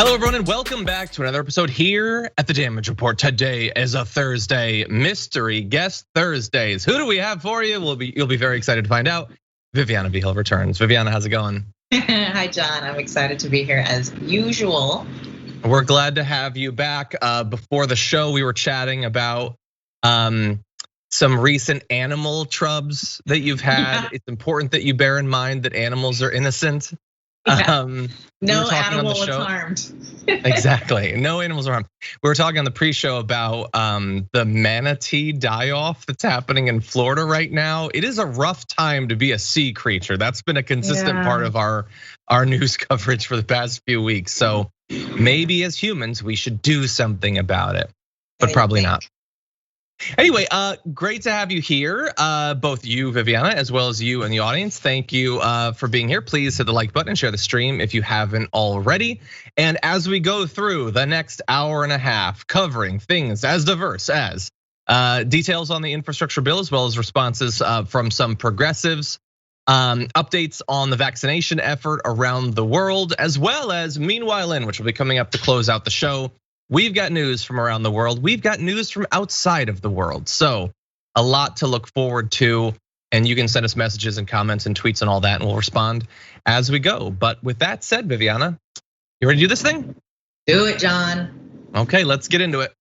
Hello, everyone, and welcome back to another episode here at the Damage Report. Today is a Thursday, Mystery Guest Thursdays. Who do we have for you? You'll be very excited to find out. Viviana Vigil returns. Viviana, how's it going? Hi, John. I'm excited to be here as usual. We're glad to have you back. Before the show, we were chatting about some recent animal trubs that you've had. It's important that you bear in mind that animals are innocent. Yeah. No animal was harmed. Exactly, no animals are harmed. We were talking on the pre-show about the manatee die-off that's happening in Florida right now. It is a rough time to be a sea creature. That's been a consistent part of our news coverage for the past few weeks. So maybe as humans, we should do something about it, but probably not. Anyway, great to have you here, both you, Viviana, as well as you and the audience. Thank you for being here. Please hit the like button and share the stream if you haven't already. And as we go through the next hour and a half, covering things as diverse as details on the infrastructure bill, as well as responses from some progressives, updates on the vaccination effort around the world, as well as Meanwhile In, which will be coming up to close out the show. We've got news from around the world. We've got news from outside of the world. So a lot to look forward to. And you can send us messages and comments and tweets and all that, and we'll respond as we go. But with that said, Viviana, you ready to do this thing? Do it, John. Okay, let's get into it.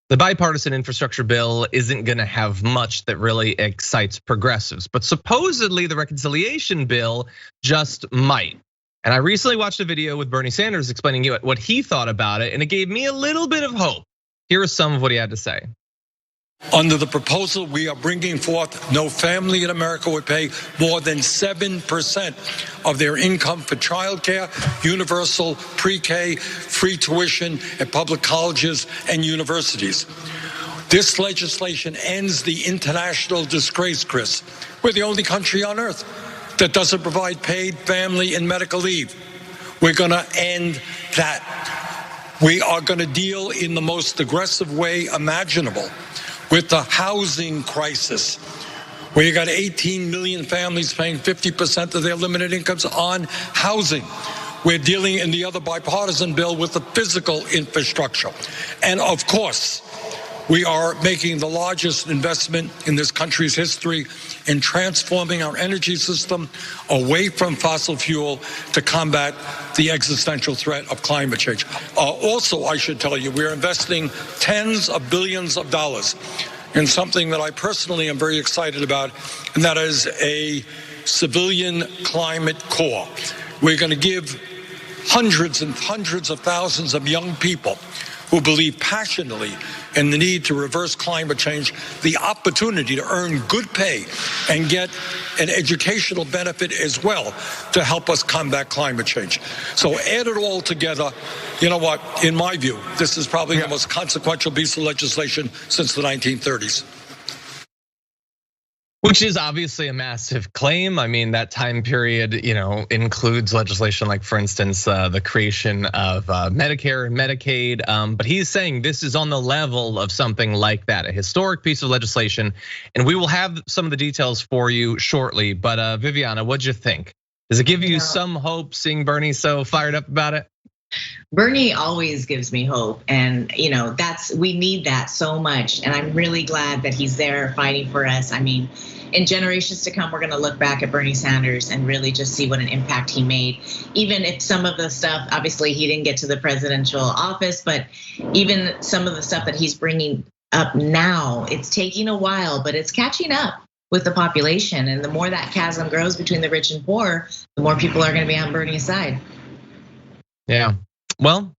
The bipartisan infrastructure bill isn't gonna have much that really excites progressives, but supposedly the reconciliation bill just might. And I recently watched a video with Bernie Sanders explaining what he thought about it, and it gave me a little bit of hope. Here is some of what he had to say. Under the proposal we are bringing forth, no family in America would pay more than 7% of their income for childcare, universal pre-K, free tuition at public colleges and universities. This legislation ends the international disgrace, Chris. We're the only country on earth that doesn't provide paid family and medical leave. We're gonna end that. We are gonna deal in the most aggressive way imaginable with the housing crisis, where you got 18 million families paying 50% of their limited incomes on housing. We're dealing in the other bipartisan bill with the physical infrastructure. And of course, we are making the largest investment in this country's history in transforming our energy system away from fossil fuel to combat the existential threat of climate change. Also, I should tell you, we're investing tens of billions of dollars in something that I personally am very excited about, and that is a civilian climate corps. We're going to give hundreds and hundreds of thousands of young people who believe passionately in the need to reverse climate change the opportunity to earn good pay and get an educational benefit as well to help us combat climate change. So add it all together, you know what, in my view, this is probably the most consequential piece of legislation since the 1930s. Which is obviously a massive claim. I mean, that time period, includes legislation like, for instance, the creation of Medicare and Medicaid. But he's saying this is on the level of something like that, a historic piece of legislation. And we will have some of the details for you shortly. But Viviana, what'd you think? Does it give you some hope seeing Bernie so fired up about it? Bernie always gives me hope, and we need that so much. And I'm really glad that he's there fighting for us. I mean, in generations to come, we're gonna look back at Bernie Sanders and really just see what an impact he made. Even if some of the stuff, obviously he didn't get to the presidential office, but even some of the stuff that he's bringing up now, it's taking a while, but it's catching up with the population. And the more that chasm grows between the rich and poor, the more people are gonna be on Bernie's side. Yeah, well,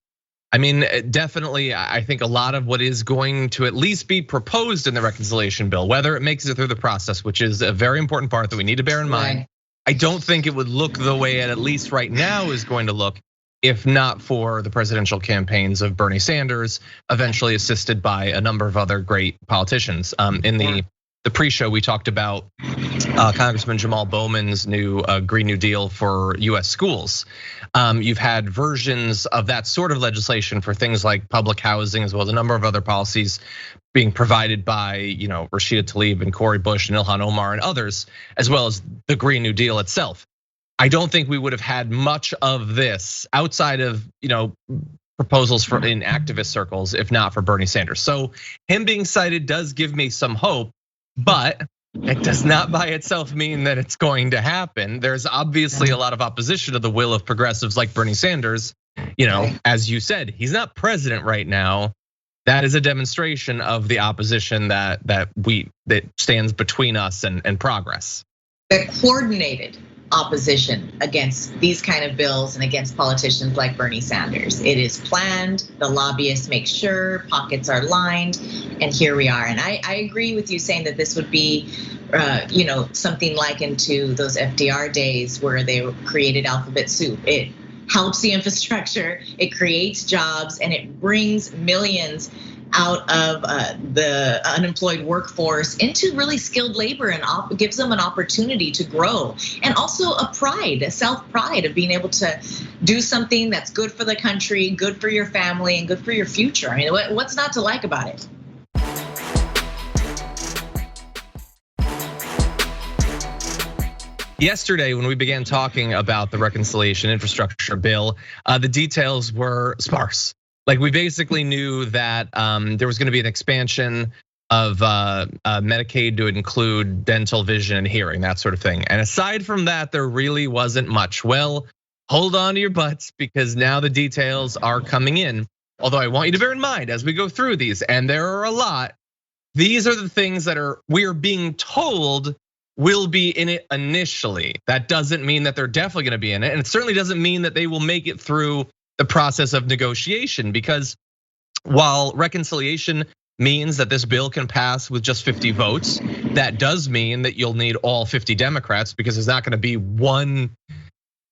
I mean, definitely, I think a lot of what is going to at least be proposed in the reconciliation bill, whether it makes it through the process, which is a very important part that we need to bear in mind. I don't think it would look the way it, at least right now, is going to look if not for the presidential campaigns of Bernie Sanders, eventually assisted by a number of other great politicians. In the pre-show, we talked about Congressman Jamal Bowman's new Green New Deal for US schools. You've had versions of that sort of legislation for things like public housing, as well as a number of other policies being provided by Rashida Tlaib and Cori Bush and Ilhan Omar and others, as well as the Green New Deal itself. I don't think we would have had much of this outside of, proposals for in activist circles, if not for Bernie Sanders. So him being cited does give me some hope, but it does not by itself mean that it's going to happen. There's obviously a lot of opposition to the will of progressives like Bernie Sanders. As you said, he's not president right now. That is a demonstration of the opposition that stands between us and progress. The coordinated opposition against these kind of bills and against politicians like Bernie Sanders. It is planned, the lobbyists make sure, pockets are lined, and here we are. And I agree with you saying that this would be something like into those FDR days where they created alphabet soup. It helps the infrastructure, it creates jobs, and it brings millions out of the unemployed workforce into really skilled labor and gives them an opportunity to grow. And also a pride, a self-pride of being able to do something that's good for the country, good for your family, and good for your future. I mean, what's not to like about it? Yesterday, when we began talking about the reconciliation infrastructure bill, the details were sparse. Like we basically knew that there was going to be an expansion of Medicaid to include dental, vision, and hearing, that sort of thing. And aside from that, there really wasn't much. Well, hold on to your butts because now the details are coming in. Although I want you to bear in mind as we go through these, and there are a lot, these are the things that we are being told will be in it initially. That doesn't mean that they're definitely going to be in it, and it certainly doesn't mean that they will make it through the process of negotiation, because while reconciliation means that this bill can pass with just 50 votes, that does mean that you'll need all 50 Democrats, because there's not going to be one,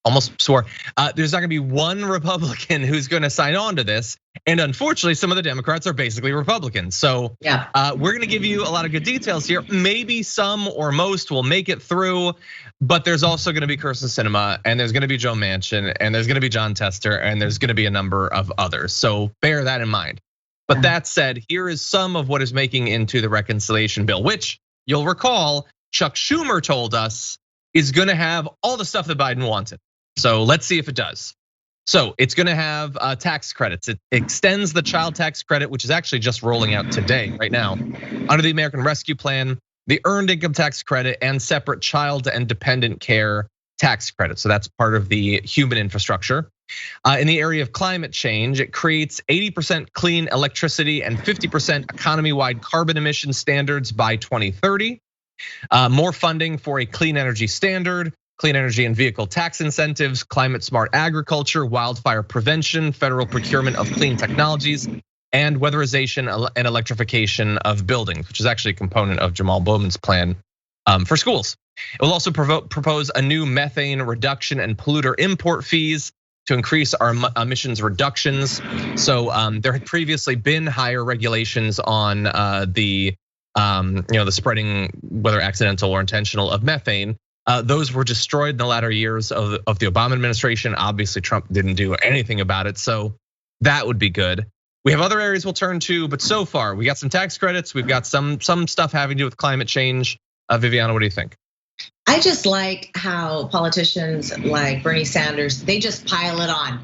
there's not gonna be one Republican who's gonna sign on to this. And unfortunately, some of the Democrats are basically Republicans. So we're gonna give you a lot of good details here. Maybe some or most will make it through, but there's also gonna be Kirsten Sinema, and there's gonna be Joe Manchin, and there's gonna be John Tester, and there's gonna be a number of others. So bear that in mind. But that said, here is some of what is making into the reconciliation bill, which you'll recall Chuck Schumer told us is gonna have all the stuff that Biden wanted. So let's see if it does. So it's gonna have tax credits. It extends the child tax credit, which is actually just rolling out today, right now, under the American Rescue Plan, the earned income tax credit, and separate child and dependent care tax credit. So that's part of the human infrastructure. In the area of climate change, it creates 80% clean electricity and 50% economy-wide carbon emission standards by 2030. More funding for a clean energy standard, clean energy and vehicle tax incentives, climate smart agriculture, wildfire prevention, federal procurement of clean technologies, and weatherization and electrification of buildings, which is actually a component of Jamal Bowman's plan for schools. It will also propose a new methane reduction and polluter import fees to increase our emissions reductions. So there had previously been higher regulations on the spreading, whether accidental or intentional, of methane. Those were destroyed in the latter years of the Obama administration. Obviously, Trump didn't do anything about it, so that would be good. We have other areas we'll turn to, but so far we got some tax credits. We've got some stuff having to do with climate change. Viviana, what do you think? I just like how politicians like Bernie Sanders, they just pile it on.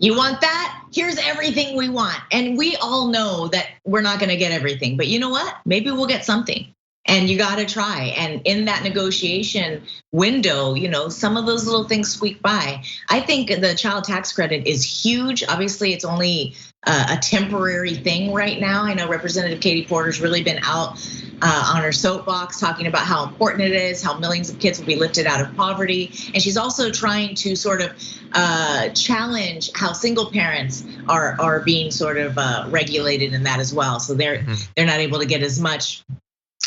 You want that? Here's everything we want. And we all know that we're not gonna get everything, but you know what? Maybe we'll get something. And you gotta try. And in that negotiation window, some of those little things squeak by. I think the child tax credit is huge. Obviously, it's only a temporary thing right now. I know Representative Katie Porter's really been out on her soapbox talking about how important it is, how millions of kids will be lifted out of poverty. And she's also trying to sort of challenge how single parents are being sort of regulated in that as well. So they're not able to get as much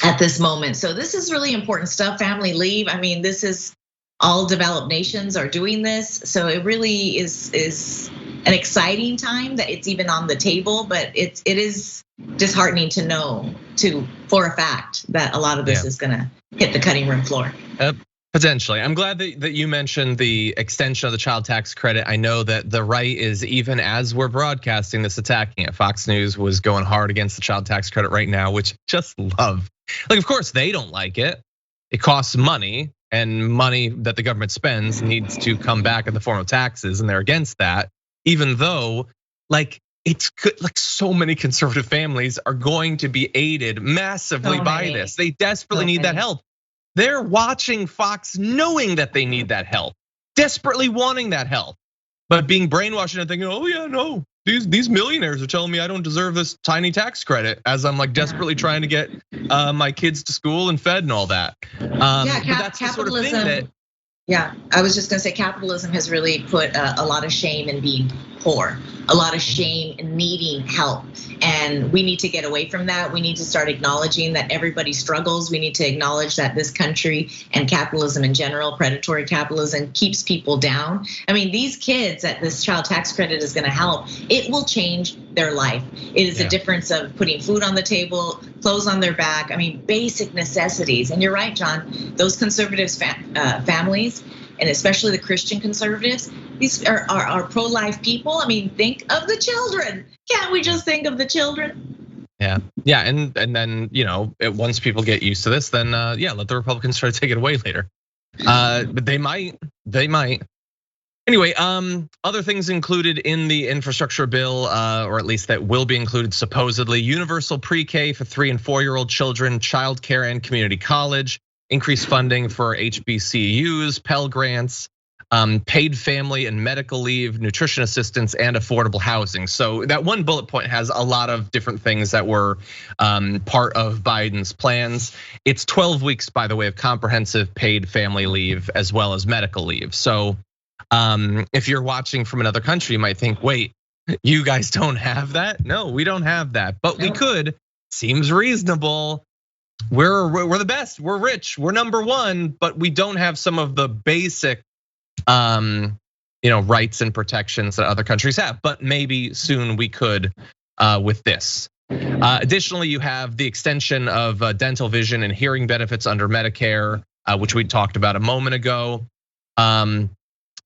at this moment. So this is really important stuff. Family leave. I mean, this is all developed nations are doing this. So it really is an exciting time that it's even on the table, but it is disheartening to know for a fact that a lot of this is gonna hit the cutting room floor. Potentially. I'm glad that you mentioned the extension of the child tax credit. I know that the right is, even as we're broadcasting this, attacking it. Fox News was going hard against the child tax credit right now, which I just love. Like, of course they don't like it. It costs money. and money that the government spends needs to come back in the form of taxes, and they're against that, even though like it's good, like so many conservative families are going to be aided massively by this. They desperately need that help. They're watching Fox knowing that they need that help, desperately wanting that help, but being brainwashed and thinking, oh yeah, no, these millionaires are telling me I don't deserve this tiny tax credit as I'm like desperately trying to get my kids to school and fed and all that. Yeah, but that's the sort of thing that. Yeah, I was just gonna say capitalism has really put a lot of shame in being poor, a lot of shame in needing help. And we need to get away from that. We need to start acknowledging that everybody struggles. We need to acknowledge that this country and capitalism in general, predatory capitalism, keeps people down. I mean, these kids that this child tax credit is gonna help, it will change their life. It is a difference of putting food on the table, clothes on their back. I mean, basic necessities. And you're right, John, those conservatives families, and especially the Christian conservatives, these are pro-life people. I mean, think of the children. Can't we just think of the children? Yeah, and then once people get used to this, then let the Republicans try to take it away later. But they might. Anyway, other things included in the infrastructure bill, or at least that will be included supposedly: universal pre-K for 3- and 4-year-old children, childcare and community college, increased funding for HBCUs, Pell Grants, paid family and medical leave, nutrition assistance, and affordable housing. So that one bullet point has a lot of different things that were part of Biden's plans. It's 12 weeks, by the way, of comprehensive paid family leave as well as medical leave. So if you're watching from another country, you might think, wait, you guys don't have that? No, we don't have that, but we could. Seems reasonable. We're the best. We're rich. We're number one, but we don't have some of the basic, rights and protections that other countries have. But maybe soon we could with this. Additionally, you have the extension of dental, vision, and hearing benefits under Medicare, which we talked about a moment ago.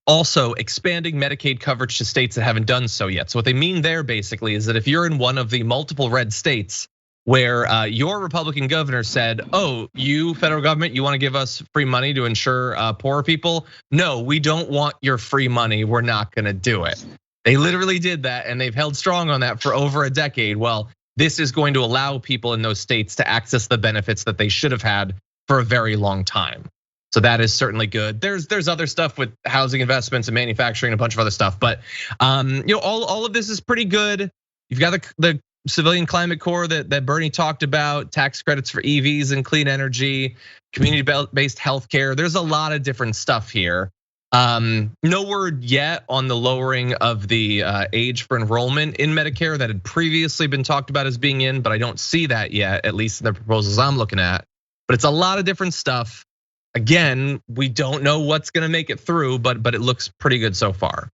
Also, expanding Medicaid coverage to states that haven't done so yet. So what they mean there basically is that if you're in one of the multiple red states where your Republican governor said, oh, you federal government, you wanna give us free money to insure poor people? No, we don't want your free money, we're not gonna do it. They literally did that, and they've held strong on that for over a decade. Well, this is going to allow people in those states to access the benefits that they should have had for a very long time. So that is certainly good. There's other stuff with housing investments and manufacturing, and a bunch of other stuff, but all of this is pretty good. You've got the civilian climate corps that Bernie talked about, tax credits for EVs and clean energy, community-based healthcare. There's a lot of different stuff here. No word yet on the lowering of the age for enrollment in Medicare that had previously been talked about as being in, but I don't see that yet, at least in the proposals I'm looking at. But it's a lot of different stuff. Again, we don't know what's gonna make it through, but it looks pretty good so far.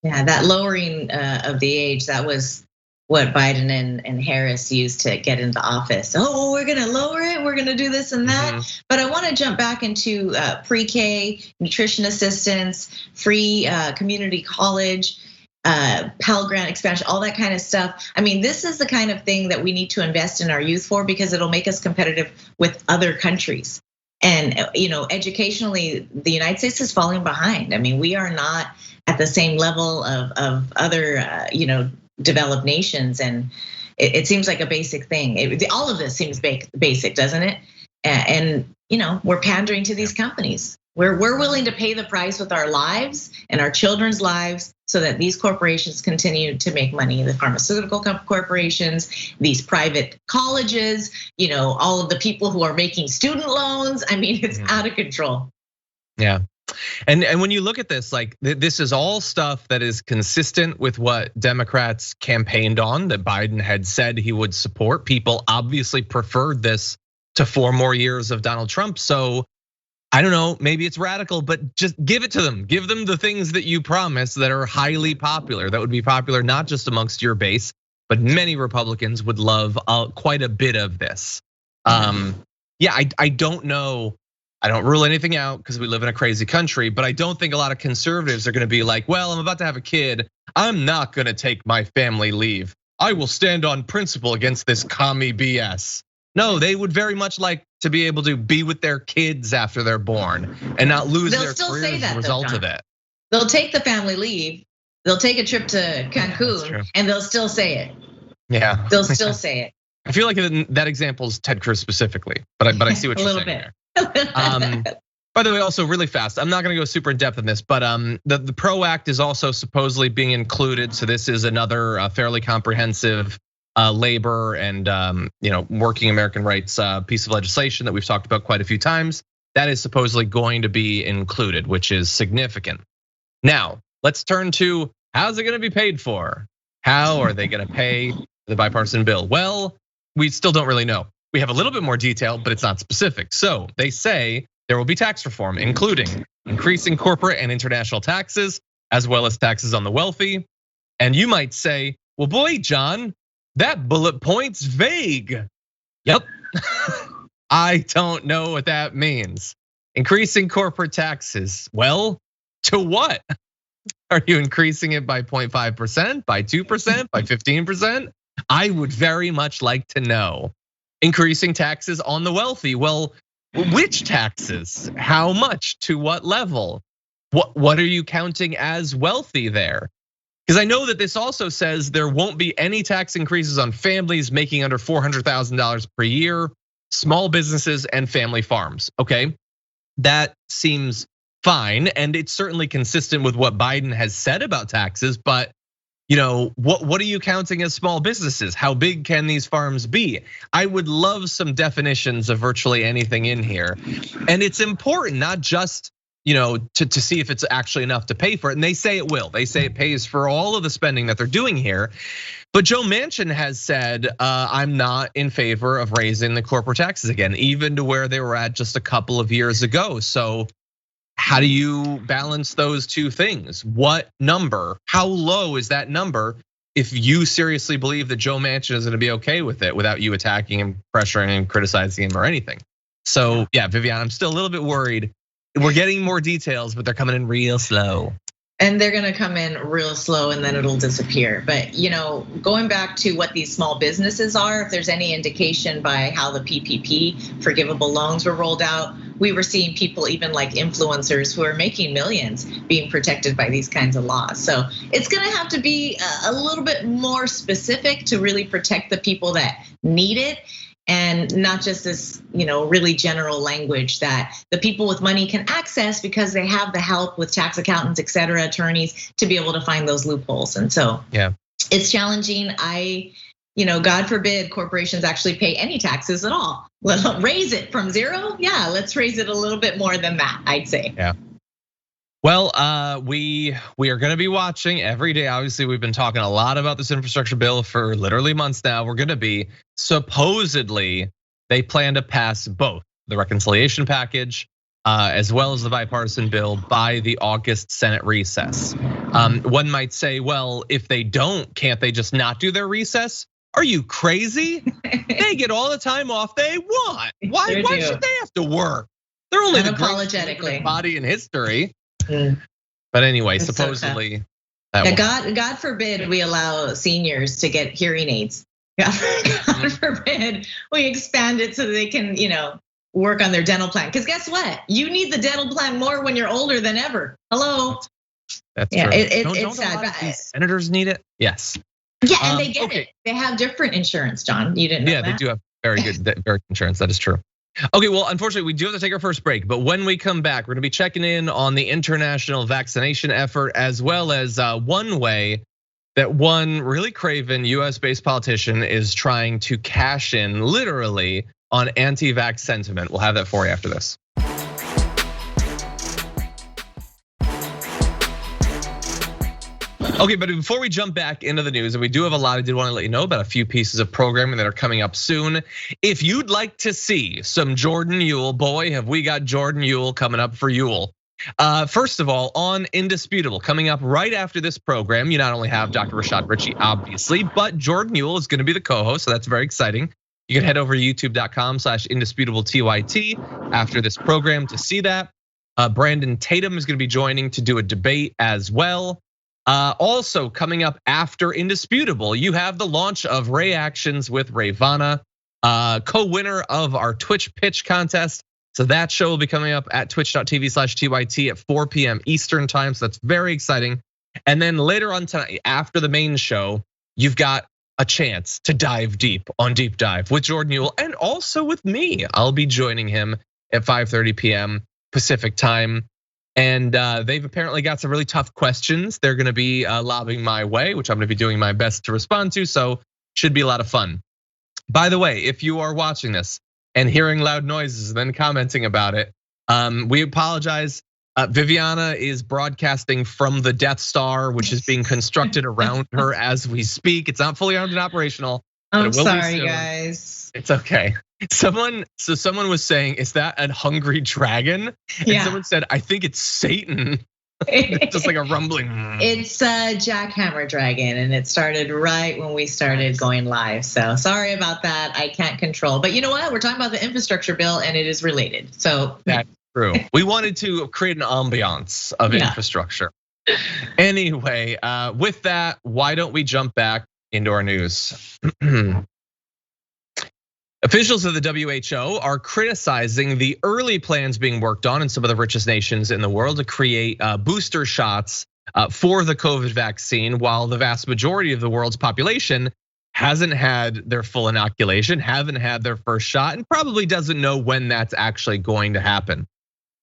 Yeah, that lowering of the age, that was what Biden and Harris used to get into office. Oh, we're gonna lower it, we're gonna do this and that. But I wanna jump back into pre-K, nutrition assistance, free community college, Pell Grant expansion, all that kind of stuff. I mean, this is the kind of thing that we need to invest in our youth for, because it'll make us competitive with other countries. And educationally, the United States is falling behind. I mean, we are not at the same level of other developed nations, and it seems like a basic thing. All of this seems basic, doesn't it? And we're pandering to these companies. We're willing to pay the price with our lives and our children's lives so that these corporations continue to make money. The pharmaceutical corporations, these private colleges, all of the people who are making student loans. I mean, it's out of control. Yeah. And when you look at this, like this is all stuff that is consistent with what Democrats campaigned on, that Biden had said he would support. People obviously preferred this to 4 more years of Donald Trump. So I don't know, maybe it's radical, but just give it to them. Give them the things that you promised that are highly popular, that would be popular not just amongst your base, but many Republicans would love quite a bit of this. I don't know. I don't rule anything out because we live in a crazy country, but I don't think a lot of conservatives are gonna be like, well, I'm about to have a kid, I'm not gonna take my family leave. I will stand on principle against this commie BS. No, they would very much like to be able to be with their kids after they're born and not lose their career as a result of it. They'll take the family leave. They'll take a trip to Cancun and they'll still say it. Yeah. They'll still say it. I feel like that example is Ted Cruz specifically, but I see what you're saying there. By the way, also really fast, I'm not gonna go super in depth in this, but the PRO Act is also supposedly being included. So this is another fairly comprehensive labor and working American rights piece of legislation that we've talked about quite a few times. That is supposedly going to be included, which is significant. Now, let's turn to how's it gonna be paid for? How are they gonna pay the bipartisan bill? Well, we still don't really know. We have a little bit more detail, but it's not specific. So they say there will be tax reform, including increasing corporate and international taxes, as well as taxes on the wealthy. And you might say, well, boy, John, that bullet point's vague. Yep, I don't know what that means. Increasing corporate taxes, well, to what? Are you increasing it by 0.5%, by 2%, by 15%? I would very much like to know. Increasing taxes on the wealthy, well, which taxes? How much? To what level? What are you counting as wealthy there? Because I know that this also says there won't be any tax increases on families making under $400,000 per year, small businesses and family farms. Okay, that seems fine, and it's certainly consistent with what Biden has said about taxes, but what are you counting as small businesses? How big can these farms be? I would love some definitions of virtually anything in here. And it's important, not just to see if it's actually enough to pay for it. And they say it will. They say it pays for all of the spending that they're doing here. But Joe Manchin has said, I'm not in favor of raising the corporate taxes again, even to where they were at just a couple of years ago. So how do you balance those two things? What number? How low is that number if you seriously believe that Joe Manchin is gonna be okay with it without you attacking him, pressuring him, criticizing him or anything? So yeah, Viviana, I'm still a little bit worried. We're getting more details, but they're coming in real slow. And they're gonna come in real slow and then it'll disappear. But going back to what these small businesses are, if there's any indication by how the PPP forgivable loans were rolled out, we were seeing people, even like influencers who are making millions, being protected by these kinds of laws. So it's gonna have to be a little bit more specific to really protect the people that need it. And not just this, really general language that the people with money can access because they have the help with tax accountants, et cetera, attorneys to be able to find those loopholes. And so it's challenging. God forbid corporations actually pay any taxes at all. Well, raise it from zero. Yeah, let's raise it a little bit more than that, I'd say. Yeah. Well, we are gonna be watching every day. Obviously, we've been talking a lot about this infrastructure bill for literally months now. We're gonna be, supposedly, they plan to pass both the reconciliation package as well as the bipartisan bill by the August Senate recess. One might say, well, if they don't, can't they just not do their recess? Are you crazy? They get all the time off they want. Why should they have to work? They're only the greatest body in history. But anyway, that's supposedly. So God forbid we allow seniors to get hearing aids. God forbid we expand it so they can, work on their dental plan. Because guess what? You need the dental plan more when you're older than ever. Hello. That's true. It's sad. Senators need it. Yes. Yeah, and they get it. They have different insurance, John. You didn't know that? Yeah, they do have very good insurance. That is true. Okay, well, unfortunately, we do have to take our first break, but when we come back, we're gonna be checking in on the international vaccination effort, as well as one way that one really craven US-based politician is trying to cash in literally on anti-vax sentiment. We'll have that for you after this. Okay, but before we jump back into the news, and we do have a lot, I did want to let you know about a few pieces of programming that are coming up soon. If you'd like to see some Jordan Yule, boy, have we got Jordan Yule coming up for Yule. First of all, on Indisputable, coming up right after this program, you not only have Dr. Rashad Ritchie, obviously, but Jordan Yule is gonna be the co-host, so that's very exciting. You can head over to youtube.com/indisputable_TYT after this program to see that. Brandon Tatum is gonna be joining to do a debate as well. Also coming up after Indisputable, you have the launch of Ray Actions with Ravana. co-winner of our Twitch pitch contest. So that show will be coming up at twitch.tv/TYT at 4 p.m. Eastern time. So that's very exciting. And then later on tonight, after the main show, you've got a chance to dive deep on Deep Dive with Jordan Ewell and also with me. I'll be joining him at 5:30 p.m. Pacific time. And they've apparently got some really tough questions they're gonna be lobbing my way, which I'm gonna be doing my best to respond to. So should be a lot of fun. By the way, if you are watching this and hearing loud noises and then commenting about it, we apologize. Viviana is broadcasting from the Death Star, which is being constructed around her as we speak. It's not fully armed and operational. I'm sorry, guys. It's okay. Someone was saying, "Is that a hungry dragon?" And someone said, "I think it's Satan." Just like a rumbling. It's a jackhammer dragon, and it started right when we started going live. So sorry about that. I can't control. But you know what? We're talking about the infrastructure bill, and it is related. So that's true. We wanted to create an ambiance of infrastructure. Anyway, with that, why don't we jump back into our news? Officials of the WHO are criticizing the early plans being worked on in some of the richest nations in the world to create booster shots for the COVID vaccine, while the vast majority of the world's population hasn't had their full inoculation, haven't had their first shot, and probably doesn't know when that's actually going to happen.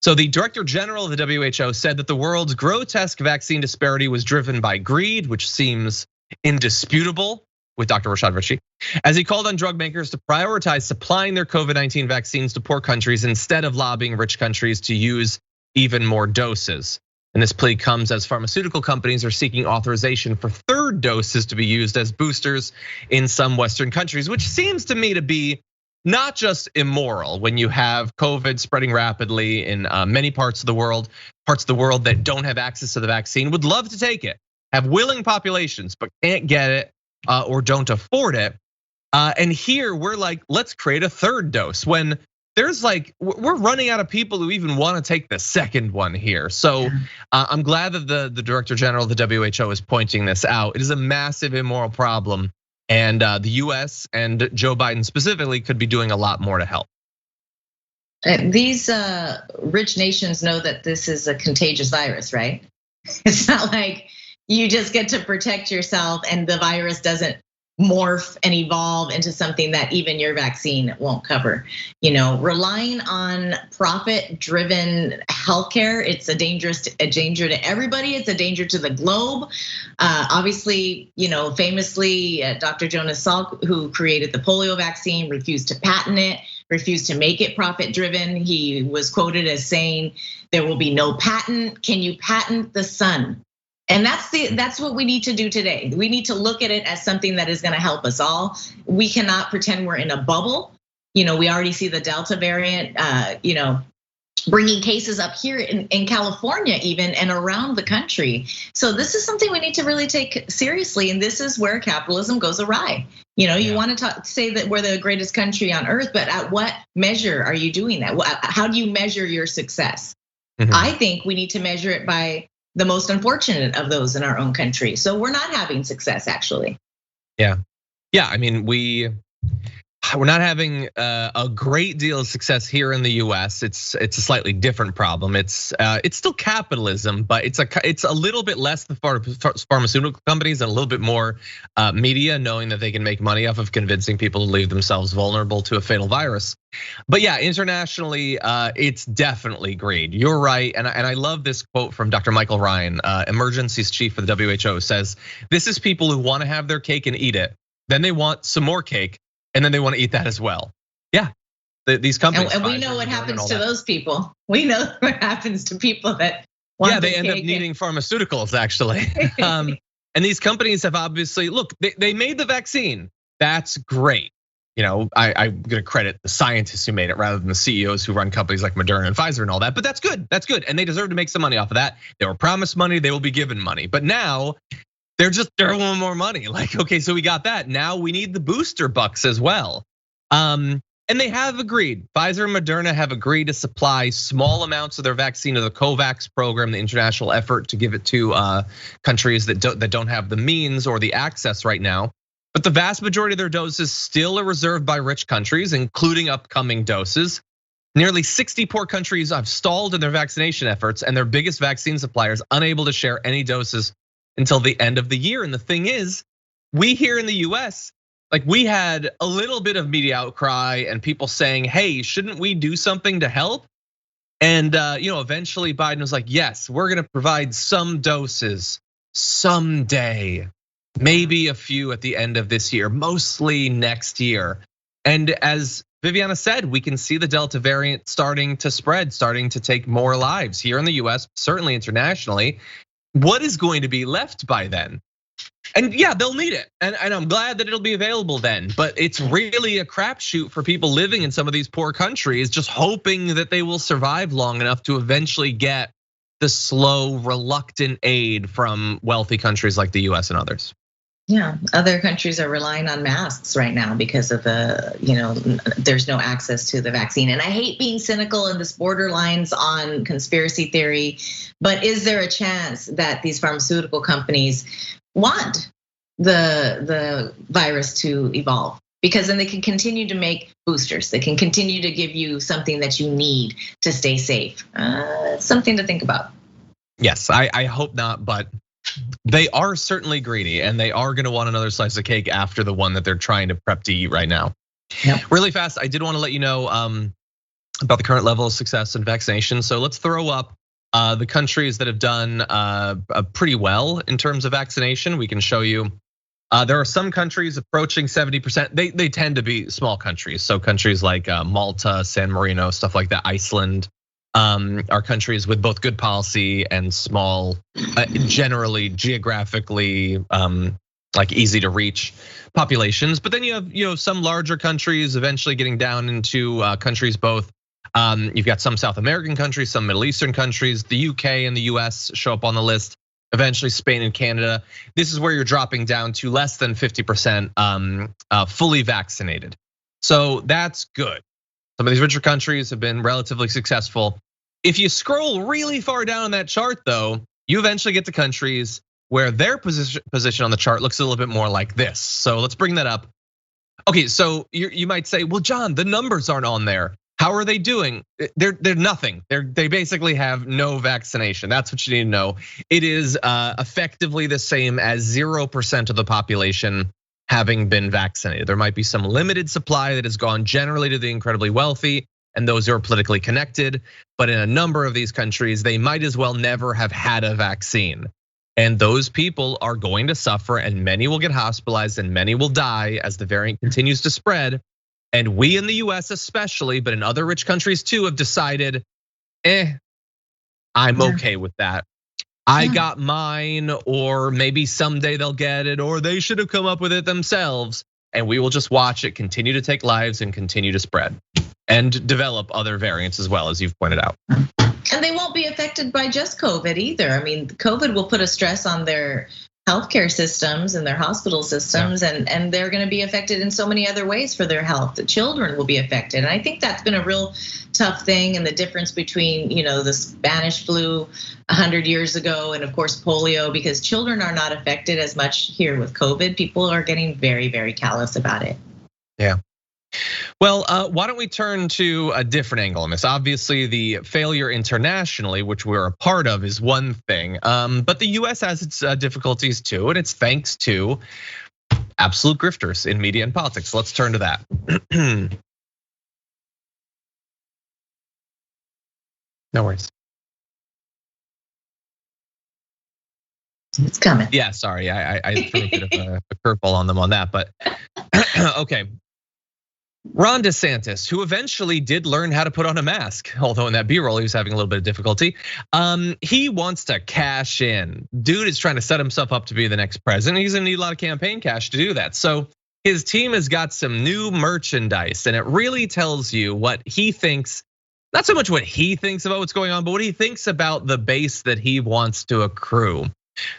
So the Director General of the WHO said that the world's grotesque vaccine disparity was driven by greed, which seems indisputable, with Dr. Rashad Richey, as he called on drug makers to prioritize supplying their COVID-19 vaccines to poor countries instead of lobbying rich countries to use even more doses. And this plea comes as pharmaceutical companies are seeking authorization for third doses to be used as boosters in some Western countries, which seems to me to be not just immoral when you have COVID spreading rapidly in many parts of the world that don't have access to the vaccine, would love to take it, have willing populations, but can't get it or don't afford it. And here we're like, let's create a third dose when there's like, we're running out of people who even want to take the second one here. So I'm glad that the Director General of the WHO is pointing this out. It is a massive immoral problem. And the US and Joe Biden specifically could be doing a lot more to help. These rich nations know that this is a contagious virus, right? It's not like you just get to protect yourself and the virus doesn't morph and evolve into something that even your vaccine won't cover. Relying on profit-driven healthcare, it's a danger to everybody. It's a danger to the globe. Obviously, famously, Dr. Jonas Salk, who created the polio vaccine, refused to patent it, refused to make it profit-driven. He was quoted as saying, "There will be no patent. Can you patent the sun?" And that's what we need to do today. We need to look at it as something that is gonna help us all. We cannot pretend we're in a bubble. We already see the Delta variant, bringing cases up here in California even and around the country. So this is something we need to really take seriously. And this is where capitalism goes awry. You want to say that we're the greatest country on earth, but at what measure are you doing that? How do you measure your success? I think we need to measure it by the most unfortunate of those in our own country. So we're not having success, actually. Yeah. I mean, we're not having a great deal of success here in the US. It's a slightly different problem. It's still capitalism, but it's a little bit less the pharmaceutical companies and a little bit more media knowing that they can make money off of convincing people to leave themselves vulnerable to a fatal virus. But yeah, internationally, it's definitely greed. You're right, and I love this quote from Dr. Michael Ryan, emergencies chief for the WHO, says, "This is people who want to have their cake and eat it, then they want some more cake, and then they want to eat that as well." Yeah, these companies. And we know what happens to those people. We know what happens to people that want. Yeah, they end up needing pharmaceuticals actually. And these companies have obviously, look, they made the vaccine. That's great. I'm gonna credit the scientists who made it rather than the CEOs who run companies like Moderna and Pfizer and all that. But that's good. That's good, and they deserve to make some money off of that. They were promised money. They will be given money. But now they're want more money. Like, okay, so we got that. Now we need the booster bucks as well. And they have agreed. Pfizer and Moderna have agreed to supply small amounts of their vaccine to the COVAX program, the international effort to give it to countries that don't have the means or the access right now. But the vast majority of their doses still are reserved by rich countries, including upcoming doses. Nearly 60 poor countries have stalled in their vaccination efforts, and their biggest vaccine suppliers unable to share any doses until the end of the year. And the thing is, we here in the US, like we had a little bit of media outcry and people saying, hey, shouldn't we do something to help? And eventually Biden was like, yes, we're gonna provide some doses someday, maybe a few at the end of this year, mostly next year. And as Viviana said, we can see the Delta variant starting to spread, starting to take more lives here in the US, certainly internationally. What is going to be left by then? And yeah, they'll need it. And I'm glad that it'll be available then. But it's really a crapshoot for people living in some of these poor countries, just hoping that they will survive long enough to eventually get the slow, reluctant aid from wealthy countries like the US and others. Yeah, other countries are relying on masks right now because of there's no access to the vaccine. And I hate being cynical in this borderlines on conspiracy theory, but is there a chance that these pharmaceutical companies want the virus to evolve? Because then they can continue to make boosters. They can continue to give you something that you need to stay safe. Something to think about. Yes, I hope not, but they are certainly greedy, and they are gonna want another slice of cake after the one that they're trying to prep to eat right now. Yep. Really fast, I did wanna let you know about the current level of success in vaccination. So let's throw up the countries that have done pretty well in terms of vaccination. We can show you, there are some countries approaching 70%. They tend to be small countries. So countries like Malta, San Marino, stuff like that, Iceland, are countries with both good policy and small, generally geographically like easy to reach populations. But then you have some larger countries eventually getting down into countries both. You've got some South American countries, some Middle Eastern countries, the UK and the US show up on the list. Eventually Spain and Canada. This is where you're dropping down to less than 50% fully vaccinated. So that's good. Some of these richer countries have been relatively successful. If you scroll really far down on that chart though, you eventually get to countries where their position on the chart looks a little bit more like this. So let's bring that up. Okay, so you might say, well, John, the numbers aren't on there. How are they doing? They're nothing. They basically have no vaccination. That's what you need to know. It is effectively the same as 0% of the population having been vaccinated. There might be some limited supply that has gone generally to the incredibly wealthy and those who are politically connected. But in a number of these countries, they might as well never have had a vaccine. And those people are going to suffer, and many will get hospitalized and many will die as the variant continues to spread. And we in the US especially, but in other rich countries too, have decided, I'm okay with that. I got mine, or maybe someday they'll get it, or they should have come up with it themselves. And we will just watch it continue to take lives and continue to spread and develop other variants as well, as you've pointed out. And they won't be affected by just COVID either. I mean, COVID will put a stress on their healthcare systems and their hospital systems, and they're going to be affected in so many other ways for their health. The children will be affected, and I think that's been a real tough thing. And the difference between the Spanish flu 100 years ago and of course polio, because children are not affected as much here with COVID. People are getting very, very callous about it. Yeah. Well, why don't we turn to a different angle on this? Obviously, the failure internationally, which we're a part of, is one thing. But the US has its difficulties too, and it's thanks to absolute grifters in media and politics. Let's turn to that. No worries. It's coming. Yeah, sorry, I threw a bit of a curveball on them on that, but okay. Ron DeSantis, who eventually did learn how to put on a mask, although in that B-roll he was having a little bit of difficulty. He wants to cash in. Dude is trying to set himself up to be the next president. He's gonna need a lot of campaign cash to do that. So his team has got some new merchandise, and it really tells you what he thinks. Not so much what he thinks about what's going on, but what he thinks about the base that he wants to accrue.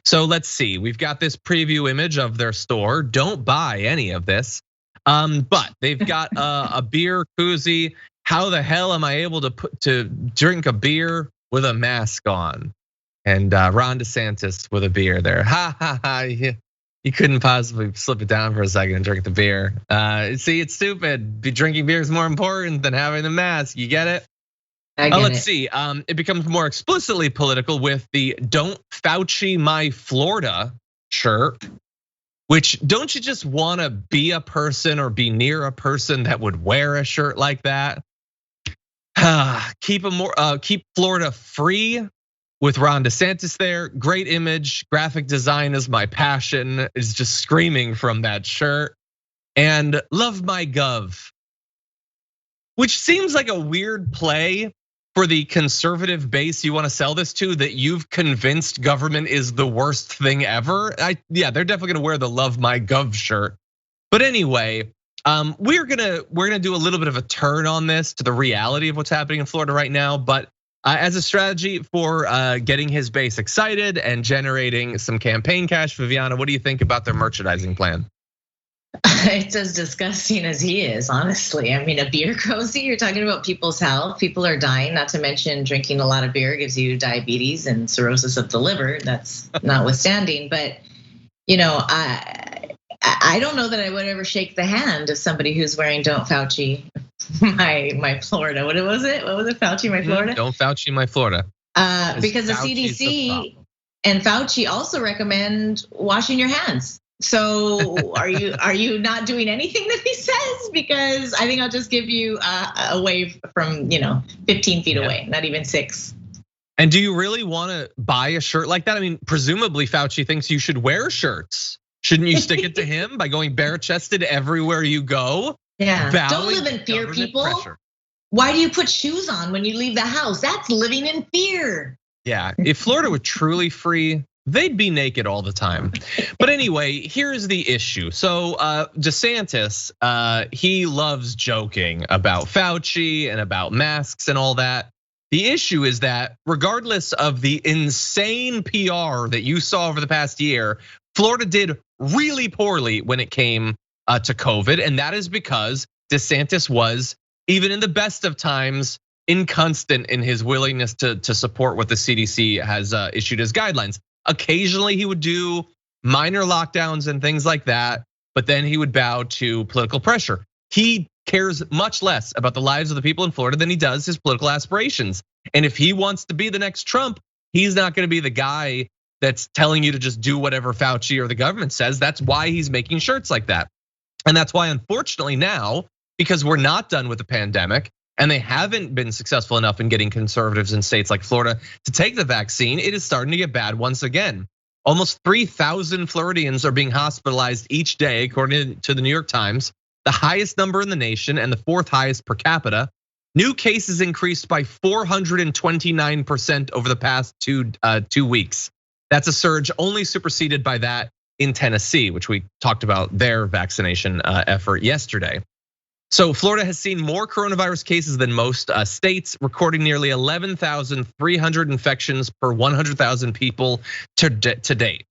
So let's see, we've got this preview image of their store. Don't buy any of this. But they've got a beer koozie. How the hell am I able to drink a beer with a mask on? And Ron DeSantis with a beer there. Ha ha ha. You couldn't possibly slip it down for a second and drink the beer. See, it's stupid. Drinking beer is more important than having the mask. You get it? Let's see. It becomes more explicitly political with the "Don't Fauci My Florida" shirt. Which, don't you just want to be a person or be near a person that would wear a shirt like that? Keep Florida free with Ron DeSantis there. Great image. Graphic design is my passion. Is just screaming from that shirt. And love my gov, which seems like a weird play for the conservative base you want to sell this to, that you've convinced government is the worst thing ever. Yeah, they're definitely gonna wear the love my gov shirt. But anyway, we're gonna do a little bit of a turn on this to the reality of what's happening in Florida right now. But as a strategy for getting his base excited and generating some campaign cash, Viviana, what do you think about their merchandising plan? It's as disgusting as he is, honestly. I mean, a beer cozy, you're talking about people's health. People are dying, not to mention drinking a lot of beer gives you diabetes and cirrhosis of the liver. That's notwithstanding. But, I don't know that I would ever shake the hand of somebody who's wearing "Don't Fauci my Florida." What was it? What was it? Fauci my Florida? Don't Fauci my Florida. Because the CDC and Fauci also recommend washing your hands. So are you not doing anything that he says? Because I think I'll just give you a wave from 15 feet away, not even 6. And do you really want to buy a shirt like that? I mean, presumably Fauci thinks you should wear shirts. Shouldn't you stick it to him by going bare-chested everywhere you go? Yeah, don't live in fear, people. Pressure. Why do you put shoes on when you leave the house? That's living in fear. Yeah, if Florida were truly free, they'd be naked all the time. But anyway, here's the issue. So DeSantis, he loves joking about Fauci and about masks and all that. The issue is that regardless of the insane PR that you saw over the past year, Florida did really poorly when it came to COVID. And that is because DeSantis was, even in the best of times, inconstant in his willingness to support what the CDC has issued as guidelines. Occasionally he would do minor lockdowns and things like that, but then he would bow to political pressure. He cares much less about the lives of the people in Florida than he does his political aspirations. And if he wants to be the next Trump, he's not gonna be the guy that's telling you to just do whatever Fauci or the government says. That's why he's making shirts like that. And that's why, unfortunately now, because we're not done with the pandemic, and they haven't been successful enough in getting conservatives in states like Florida to take the vaccine, it is starting to get bad once again. Almost 3,000 Floridians are being hospitalized each day, according to the New York Times, the highest number in the nation and the 4th highest per capita. New cases increased by 429% over the past 2 weeks. That's a surge only superseded by that in Tennessee, which we talked about their vaccination effort yesterday. So Florida has seen more coronavirus cases than most states, recording nearly 11,300 infections per 100,000 people to date.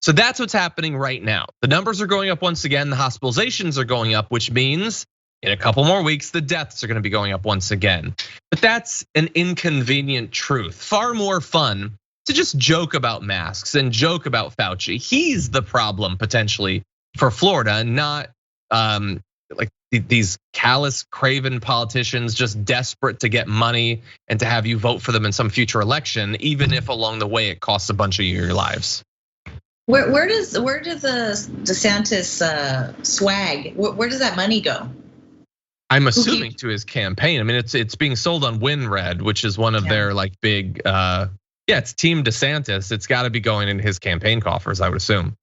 So that's what's happening right now. The numbers are going up once again, the hospitalizations are going up, which means in a couple more weeks, the deaths are gonna be going up once again. But that's an inconvenient truth. Far more fun to just joke about masks and joke about Fauci. He's the problem potentially for Florida, not like these callous, craven politicians just desperate to get money and to have you vote for them in some future election, even if along the way it costs a bunch of your lives. Where does the DeSantis swag? Where does that money go? I'm assuming to his campaign. I mean, it's being sold on WinRed, which is one of their like big, it's Team DeSantis. It's got to be going in his campaign coffers, I would assume.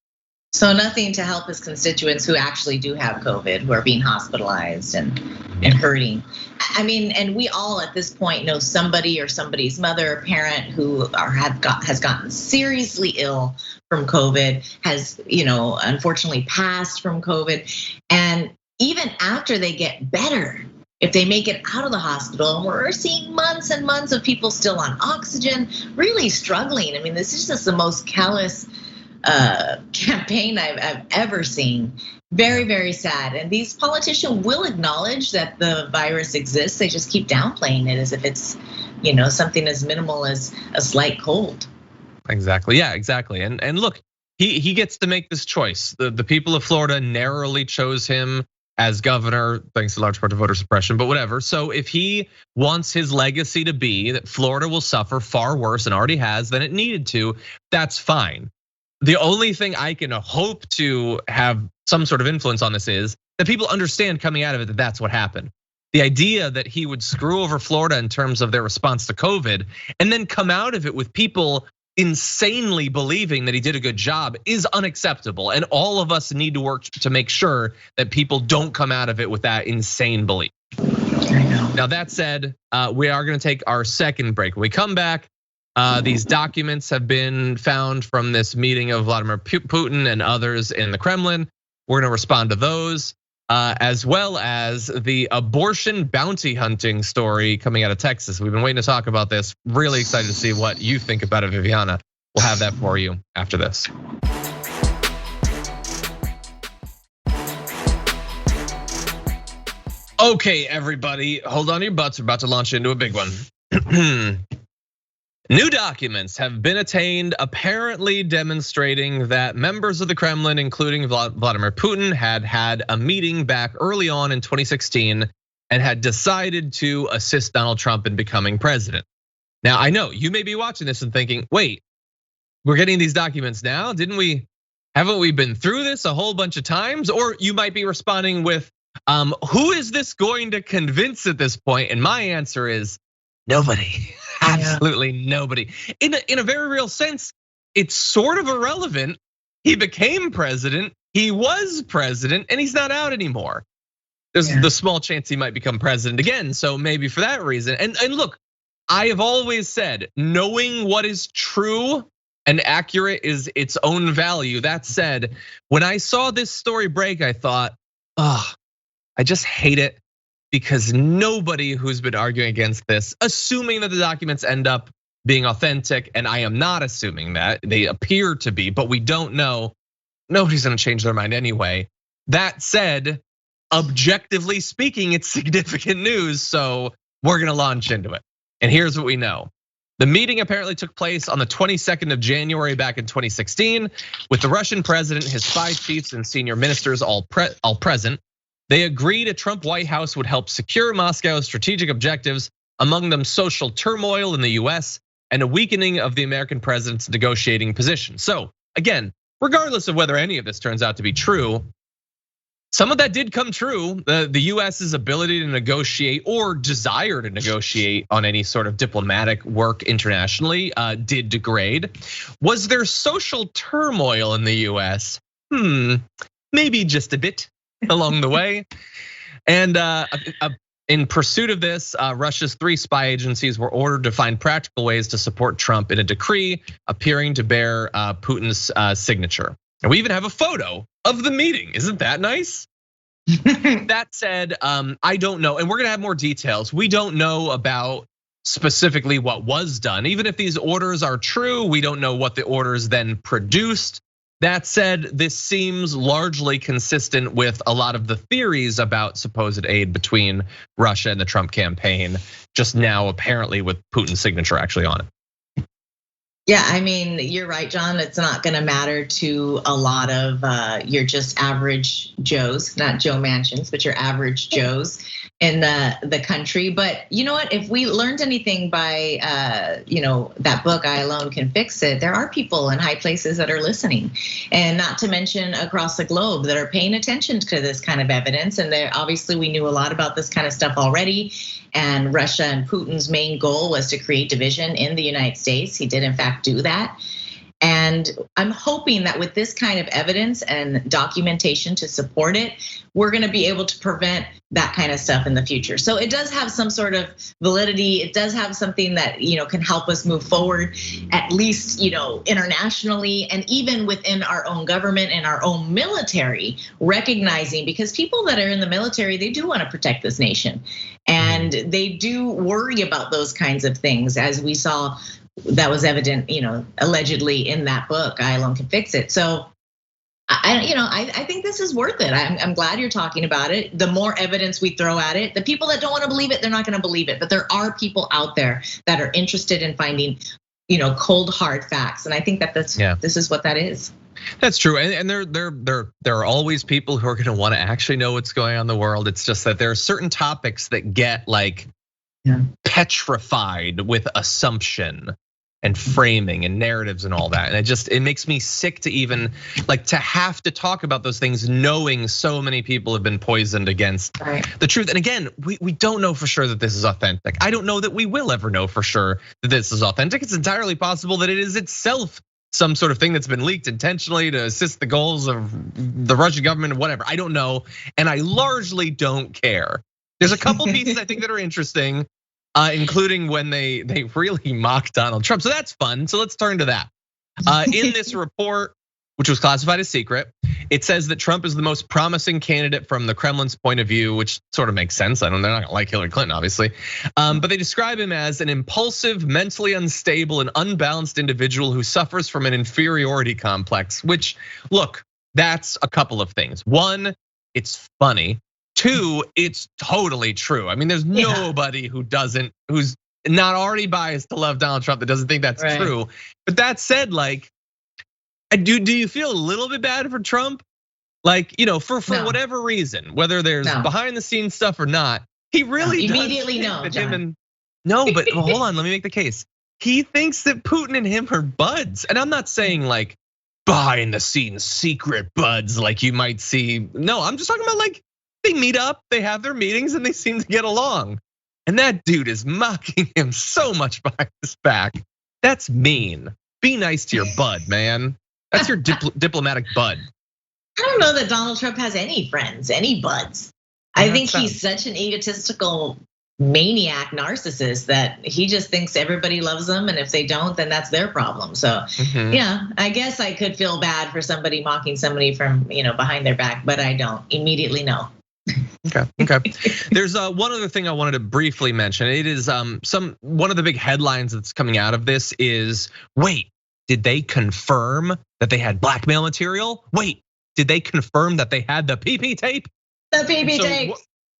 So nothing to help his constituents who actually do have COVID, who are being hospitalized and hurting. I mean, and we all at this point know somebody or somebody's mother or parent who has gotten seriously ill from COVID, has unfortunately passed from COVID, and even after they get better, if they make it out of the hospital, we're seeing months and months of people still on oxygen, really struggling. I mean, this is just the most callous campaign I've ever seen. Very, very sad. And these politicians will acknowledge that the virus exists. They just keep downplaying it as if it's, something as minimal as a slight cold. Exactly. Yeah, exactly. And look, he gets to make this choice. The people of Florida narrowly chose him as governor, thanks to large part to voter suppression, but whatever. So if he wants his legacy to be that Florida will suffer far worse and already has than it needed to, that's fine. The only thing I can hope to have some sort of influence on this is that people understand coming out of it that that's what happened. The idea that he would screw over Florida in terms of their response to COVID and then come out of it with people insanely believing that he did a good job is unacceptable. And all of us need to work to make sure that people don't come out of it with that insane belief. I know. Now that said, we are gonna take our second break. When we come back, these documents have been found from this meeting of Vladimir Putin and others in the Kremlin. We're gonna respond to those. As well as the abortion bounty hunting story coming out of Texas. We've been waiting to talk about this. Really excited to see what you think about it, Viviana. We'll have that for you after this. Okay, everybody, hold on to your butts. We're about to launch into a big one. New documents have been attained, apparently demonstrating that members of the Kremlin, including Vladimir Putin, had a meeting back early on in 2016 and had decided to assist Donald Trump in becoming president. Now, I know you may be watching this and thinking, wait, we're getting these documents now? Haven't we been through this a whole bunch of times? Or you might be responding with, who is this going to convince at this point? And my answer is nobody. Absolutely nobody. In a very real sense, it's sort of irrelevant. He became president, he was president, and he's not out anymore. There's the small chance he might become president again, so maybe for that reason. And look, I have always said, knowing what is true and accurate is its own value. That said, when I saw this story break, I thought, I just hate it. Because nobody who's been arguing against this, assuming that the documents end up being authentic, and I am not assuming that, they appear to be, but we don't know, nobody's gonna change their mind anyway. That said, objectively speaking, it's significant news, so we're gonna launch into it. And here's what we know. The meeting apparently took place on the 22nd of January back in 2016, with the Russian president, his spy chiefs, and senior ministers all present. They agreed a Trump White House would help secure Moscow's strategic objectives, among them social turmoil in the US and a weakening of the American president's negotiating position. So again, regardless of whether any of this turns out to be true, some of that did come true. The US's ability to negotiate or desire to negotiate on any sort of diplomatic work internationally did degrade. Was there social turmoil in the US? Maybe just a bit along the way. And in pursuit of this, Russia's 3 spy agencies were ordered to find practical ways to support Trump in a decree appearing to bear Putin's signature. And we even have a photo of the meeting. Isn't that nice? That said, I don't know, and we're gonna have more details. We don't know about specifically what was done. Even if these orders are true, we don't know what the orders then produced. That said, this seems largely consistent with a lot of the theories about supposed aid between Russia and the Trump campaign, just now apparently with Putin's signature actually on it. Yeah, I mean, you're right, John. It's not gonna matter to a lot of your just average Joes, not Joe Mansions, but your average Joes in the country. But you know what? If we learned anything by that book, I Alone Can Fix It, there are people in high places that are listening, and not to mention across the globe that are paying attention to this kind of evidence. And obviously we knew a lot about this kind of stuff already. And Russia and Putin's main goal was to create division in the United States. He did in fact do that. And I'm hoping that with this kind of evidence and documentation to support it, we're gonna be able to prevent that kind of stuff in the future. So it does have some sort of validity. It does have something that can help us move forward, at least internationally, and even within our own government and our own military, recognizing, because people that are in the military, they do want to protect this nation, and they do worry about those kinds of things, as we saw. That was evident, allegedly in that book, I Alone Can Fix It. So I think this is worth it. I'm glad you're talking about it. The more evidence we throw at it, the people that don't want to believe it, they're not going to believe it. But there are people out there that are interested in finding cold hard facts. And I think that this is what that is. That's true, and there are always people who are going to want to actually know what's going on in the world. It's just that there are certain topics that get like petrified with assumption and framing and narratives and all that, and it makes me sick to even like to have to talk about those things, knowing so many people have been poisoned against the truth. And again, we don't know for sure that this is authentic. I don't know that we will ever know for sure that this is authentic. It's entirely possible that it is itself some sort of thing that's been leaked intentionally to assist the goals of the Russian government or whatever. I don't know, and I largely don't care. There's a couple pieces I think that are interesting, including when they really mock Donald Trump. So that's fun. So let's turn to that. In this report, which was classified as secret, it says that Trump is the most promising candidate from the Kremlin's point of view, which sort of makes sense. They're not gonna like Hillary Clinton, obviously. But they describe him as an impulsive, mentally unstable, and unbalanced individual who suffers from an inferiority complex, which, look, that's a couple of things. One, it's funny. Two, it's totally true. I mean, there's nobody who's not already biased to love Donald Trump that doesn't think that's true. But that said, like, do you feel a little bit bad for Trump? Like, for whatever reason, whether there's behind the scenes stuff or not, he really immediately no. No, but hold on, let me make the case. He thinks that Putin and him are buds, and I'm not saying like behind the scenes secret buds like you might see. No, I'm just talking about like they meet up, they have their meetings, and they seem to get along. And that dude is mocking him so much behind his back. That's mean. Be nice to your bud, man. That's your diplomatic bud. I don't know that Donald Trump has any friends, any buds. I think he's such an egotistical maniac narcissist that he just thinks everybody loves him, and if they don't, then that's their problem. So yeah, I guess I could feel bad for somebody mocking somebody from behind their back, but I don't immediately know. Okay. There's one other thing I wanted to briefly mention. It is one of the big headlines that's coming out of this is, wait, did they confirm that they had blackmail material? Wait, did they confirm that they had the PP tape? The PP tape.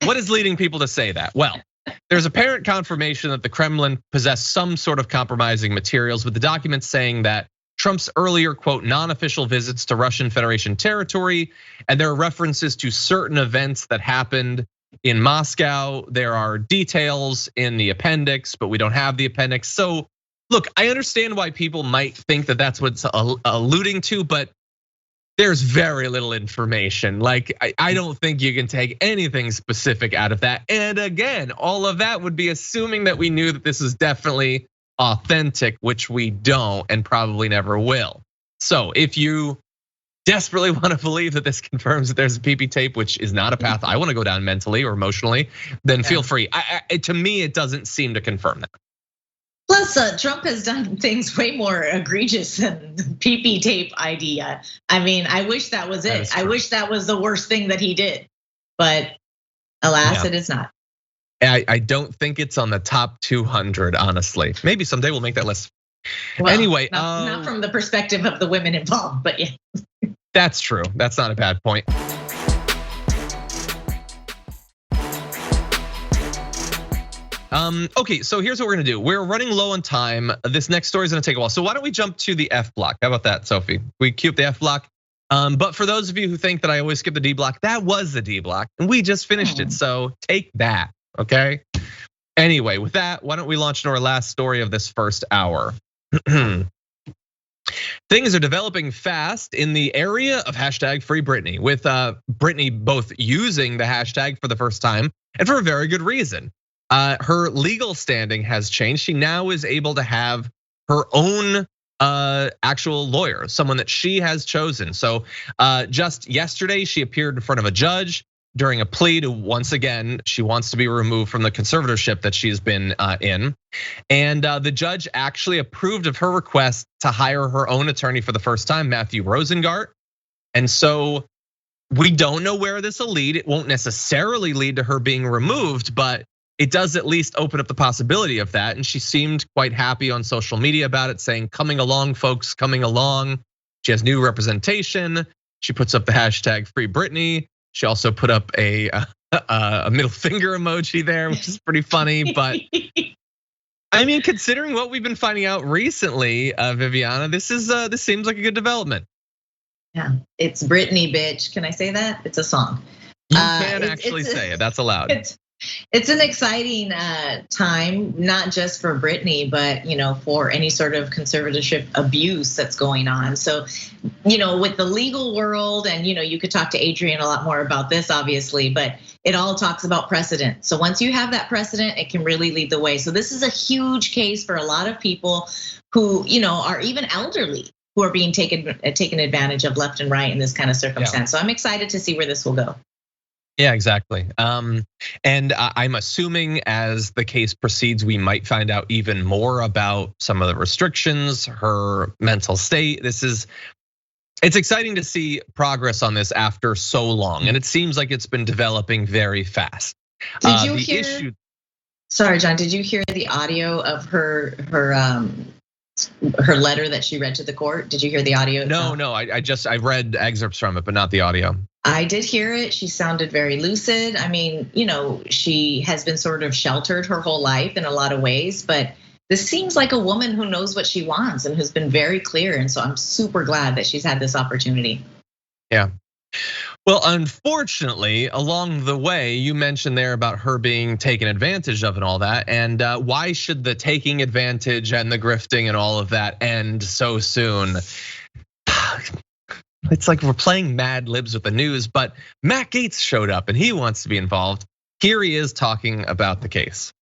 What is leading people to say that? Well, there's apparent confirmation that the Kremlin possessed some sort of compromising materials, with the documents saying that Trump's earlier, quote, non-official visits to Russian Federation territory, and there are references to certain events that happened in Moscow. There are details in the appendix, but we don't have the appendix. So look, I understand why people might think that that's what it's alluding to, but there's very little information. Like, I don't think you can take anything specific out of that. And again, all of that would be assuming that we knew that this is definitely authentic, which we don't and probably never will. So if you desperately want to believe that this confirms that there's a PP tape, which is not a path I want to go down mentally or emotionally, then feel free. To me, it doesn't seem to confirm that. Plus, Trump has done things way more egregious than the PP tape idea. I mean, I wish that was it. I wish that was the worst thing that he did, but alas, it is not. I don't think it's on the top 200, honestly. Maybe someday we'll make that list. Well, anyway, not from the perspective of the women involved, but yeah. That's true. That's not a bad point. Okay, so here's what we're gonna do. We're running low on time. This next story is gonna take a while. So why don't we jump to the F block? How about that, Sophie? We cue up the F block. But for those of you who think that I always skip the D block, that was the D block, and we just finished it. So take that, okay? Anyway, with that, why don't we launch into our last story of this first hour? Things are developing fast in the area of hashtag Free Britney, with Britney both using the hashtag for the first time and for a very good reason. Her legal standing has changed. She now is able to have her own actual lawyer, someone that she has chosen. So just yesterday, she appeared in front of a judge during a plea to, once again, she wants to be removed from the conservatorship that she's been in. And the judge actually approved of her request to hire her own attorney for the first time, Matthew Rosengart. And so we don't know where this will lead. It won't necessarily lead to her being removed, but it does at least open up the possibility of that. And she seemed quite happy on social media about it, saying, coming along, folks, coming along. She has new representation. She puts up the hashtag Free Britney. She also put up a middle finger emoji there, which is pretty funny. But I mean, considering what we've been finding out recently, Viviana, this seems like a good development. Yeah, it's Britney, bitch. Can I say that? It's a song. You can actually say it. That's allowed. It's an exciting time, not just for Britney, but for any sort of conservatorship abuse that's going on. So, with the legal world, and you could talk to Adrian a lot more about this, obviously, but it all talks about precedent. So once you have that precedent, it can really lead the way. So this is a huge case for a lot of people who, are even elderly, who are being taken advantage of left and right in this kind of circumstance. So I'm excited to see where this will go. Yeah, exactly. And I'm assuming as the case proceeds, we might find out even more about some of the restrictions, her mental state. It's exciting to see progress on this after so long, and it seems like it's been developing very fast. Did you hear? Sorry, John. Did you hear the audio of her letter that she read to the court? Did you hear the audio? No. I read excerpts from it, but not the audio. I did hear it. She sounded very lucid. I mean, she has been sort of sheltered her whole life in a lot of ways, but this seems like a woman who knows what she wants and who's been very clear. And so I'm super glad that she's had this opportunity. Yeah. Well, unfortunately, along the way, you mentioned there about her being taken advantage of and all that. And why should the taking advantage and the grifting and all of that end so soon? It's like we're playing Mad Libs with the news, but Matt Gaetz showed up and he wants to be involved. Here he is talking about the case.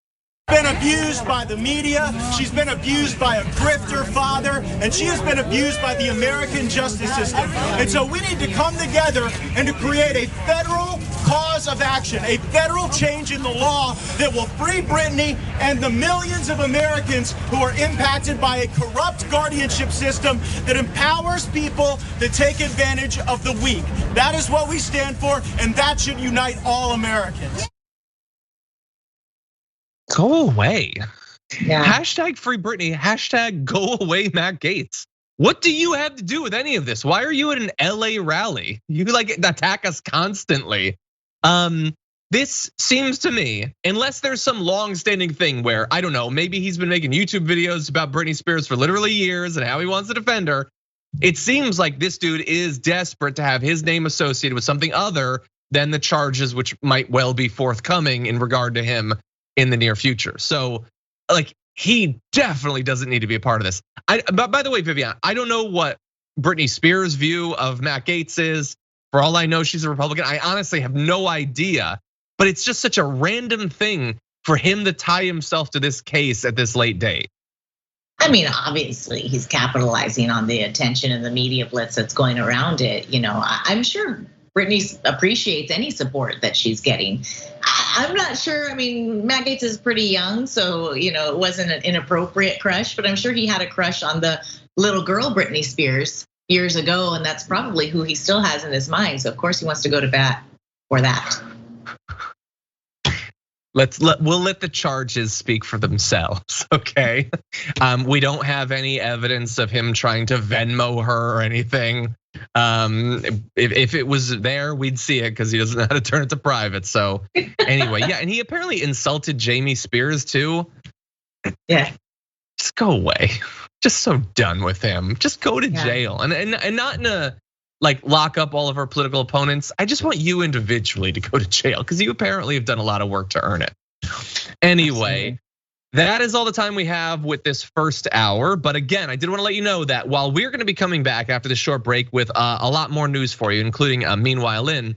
Been abused by the media, she's been abused by a grifter father, and she has been abused by the American justice system. And so we need to come together and to create a federal cause of action, a federal change in the law that will free Britney and the millions of Americans who are impacted by a corrupt guardianship system that empowers people to take advantage of the weak. That is what we stand for, and that should unite all Americans. Go away. Yeah. Hashtag free Britney, hashtag go away Matt Gaetz. What do you have to do with any of this? Why are you at an LA rally? You attack us constantly. This seems to me, unless there's some long-standing thing where, I don't know, maybe he's been making YouTube videos about Britney Spears for literally years and how he wants to defend her. It seems like this dude is desperate to have his name associated with something other than the charges which might well be forthcoming in regard to him in the near future. So he definitely doesn't need to be a part of this. But by the way, Viviana, I don't know what Britney Spears' view of Matt Gaetz is. For all I know, she's a Republican. I honestly have no idea, but it's just such a random thing for him to tie himself to this case at this late date. I mean, obviously he's capitalizing on the attention and the media blitz that's going around it. I'm sure Britney appreciates any support that she's getting. I'm not sure. I mean, Matt Gaetz is pretty young, so it wasn't an inappropriate crush, but I'm sure he had a crush on the little girl Britney Spears years ago, and that's probably who he still has in his mind. So of course he wants to go to bat for that. We'll let the charges speak for themselves, okay? We don't have any evidence of him trying to Venmo her or anything. If it was there, we'd see it because he doesn't know how to turn it to private. So anyway, yeah, and he apparently insulted Jamie Spears too. Yeah, just go away. Just so done with him. Just go to jail and not in a lock up all of our political opponents. I just want you individually to go to jail because you apparently have done a lot of work to earn it. Anyway. That is all the time we have with this first hour. But again, I did want to let you know that while we're going to be coming back after this short break with a lot more news for you, including Meanwhile In.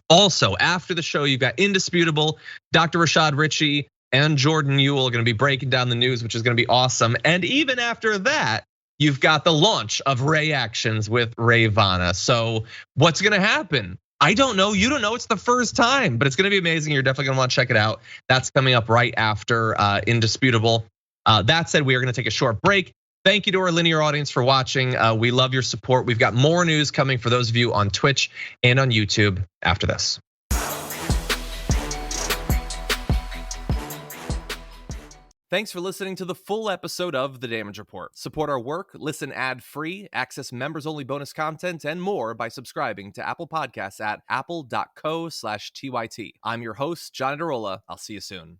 Also, after the show, you've got Indisputable, Dr. Rashad Ritchie, and Jordan Ewell are going to be breaking down the news, which is going to be awesome. And even after that, you've got the launch of Ray Actions with Viviana. So what's going to happen? I don't know, you don't know, it's the first time, but it's gonna be amazing. You're definitely gonna wanna check it out. That's coming up right after Indisputable. That said, we are gonna take a short break. Thank you to our linear audience for watching. We love your support. We've got more news coming for those of you on Twitch and on YouTube after this. Thanks for listening to the full episode of The Damage Report. Support our work, listen ad-free, access members-only bonus content, and more by subscribing to Apple Podcasts at apple.co/TYT. I'm your host, John Adarola. I'll see you soon.